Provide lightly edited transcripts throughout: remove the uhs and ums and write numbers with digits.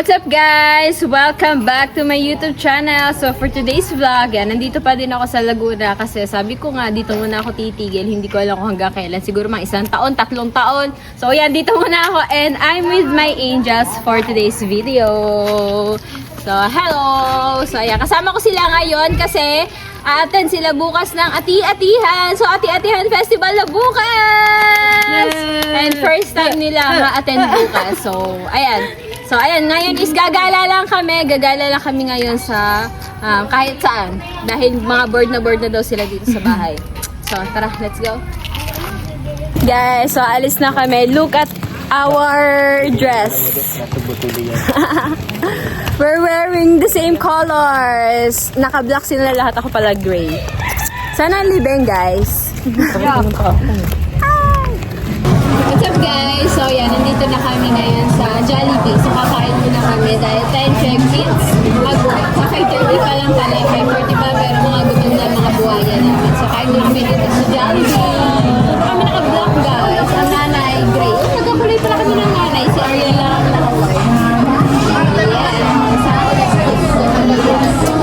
What's up guys? Welcome back to my YouTube channel. So for today's vlog, nandito pa din ako sa Laguna kasi sabi ko nga dito muna ako titigil. Hindi ko alam kung hanggang kailan. Siguro mga 1 taon, 3 taon. So yan, dito muna ako and I'm with my angels for today's video. So hello! So ayan, kasama ko sila ngayon kasi attend sila bukas ng Ati-Atihan. So Ati-Atihan Festival na bukas! And first time nila ma-attend bukas. So ayan. So, ayan, ngayon is gagala lang kami ngayon sa kahit saan. Dahil mga bored na daw sila dito sa bahay. So, tara, let's go. Guys, so alis na kami. Look at our dress. We're wearing the same colors. Naka-black sila lahat, ako pala gray. Sana libeng, guys. What's up guys? So yan, nandito na kami ngayon sa Jollibee. So kakain muna kami dahil 10 check-ins. Sa 5:30 pa lang pala, 5:40 pa, pero mga gutom na mga buhaya namin. So kain muna kami dito sa Jollibee. Kami naka-vlog guys. Ang nanay, gray. Nagkakulay pala kami ng nanay. Si Ariel lang ang naka-white. Ayan. Sa alright, so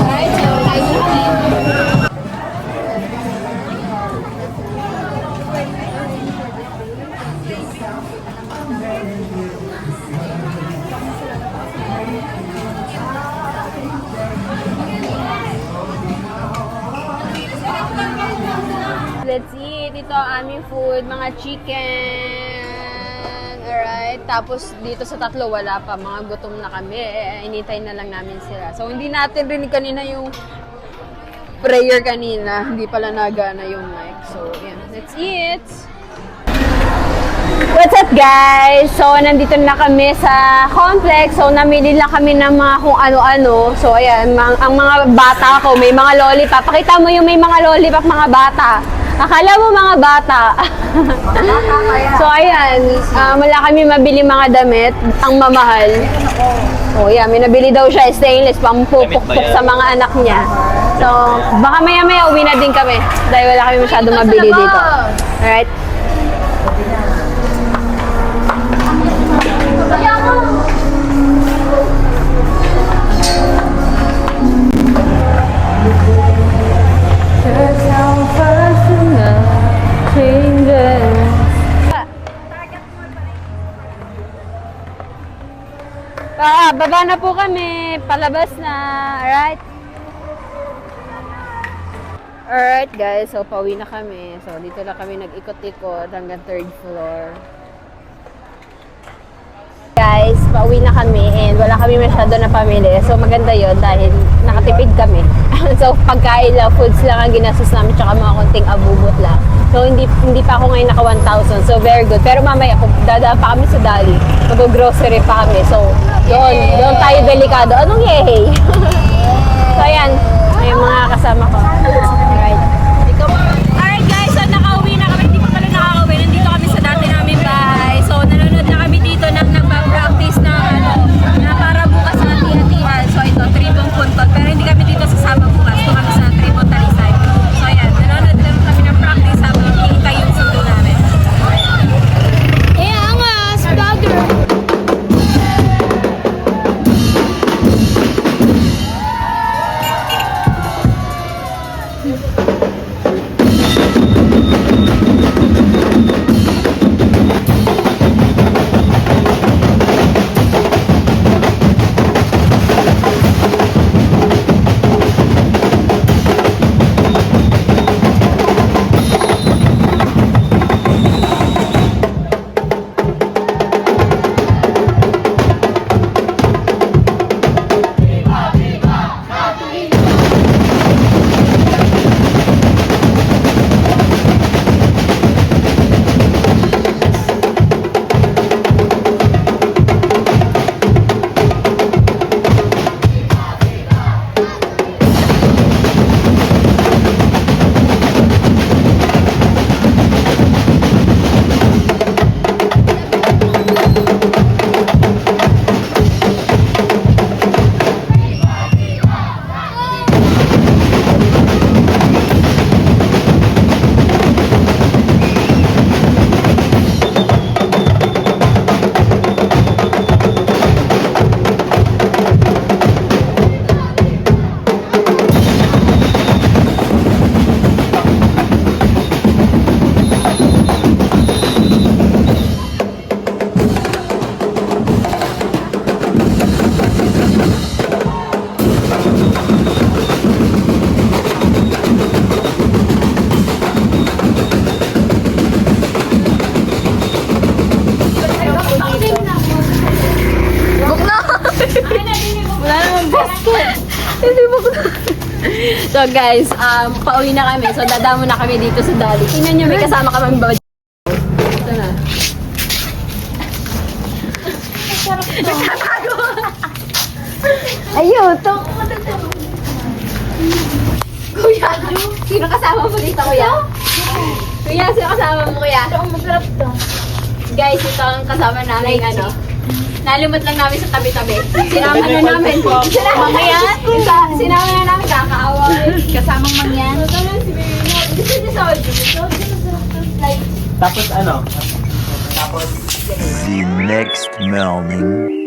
kain muna kami. Let's eat. Ito ang aming food, mga chicken. Alright. Tapos dito sa tatlo wala pa. Mga gutom na kami. Initay na lang namin sila. So hindi natin rinig kanina yung prayer kanina. Hindi pala nagana yung mic. So yan. Let's eat. What's up guys? So nandito na kami sa complex. So namili lang kami ng mga kung ano-ano. So ayan, ang mga bata ko, may mga lollipop. Pakita mo yung may mga lollipop mga bata. Akala mo mga bata. So ayan, wala kami mabili mga damit. Ang mamahal. Oh yeah, may nabili daw siya stainless pampupukpuk sa mga anak niya. So baka maya-maya uwi na din kami. Dahil wala kami masyadong mabili dito. Alright. Baba na po kami. Palabas na. Alright. Alright guys. So, pauwi na kami. So, dito na kami nag-ikot-ikot hanggang 3rd floor. Guys, pauwi na kami and wala kami masyado na pamili. So, maganda yon dahil nakatipid kami. So, pagkain lang, foods lang ang ginastos namin tsaka mga konting abubot lang. So, hindi pa ako ngayon naka 1,000. So, very good. Pero mamaya, kung dadaan pa kami sa Dali, mag-grocery pa kami. So, doon tayo delikado. Anong yehey? So, ayan. May mga kasama ko. Alright. Alright guys, so nakauwi na kami. Hindi pa pala nakauwi. Nandito kami sa dati namin bahay. So, nanonood na kami dito na nagpa-practice na para bukas sa Ati-Atihan. So, ito, Tribong Puntot. Pero hindi kami dito sasama bukas. Ito kami sa Tribong Talisay. So, ayan. Nanonood na kami ng practice habang nakikita yung sundo namin. Ayan nga, spagger. So guys, pauwi na kami. So dadamo na kami dito sa Dali. Tingnan nyo, may kasama kami babad. Ito na. Ayun, to. Kuya, sino kasama mo dito, kuya? Kuya, sino kasama mo, kuya? Masarap to. Guys, ito ang kasama namin, ano. Nalimot lang namin sa tabi-tabi. Sinama na namin. Mangyan? Sinama na namin, kakaaway. Kasamang mangyan. Gusto niya sa audio. Tapos ano? Tapos The next morning.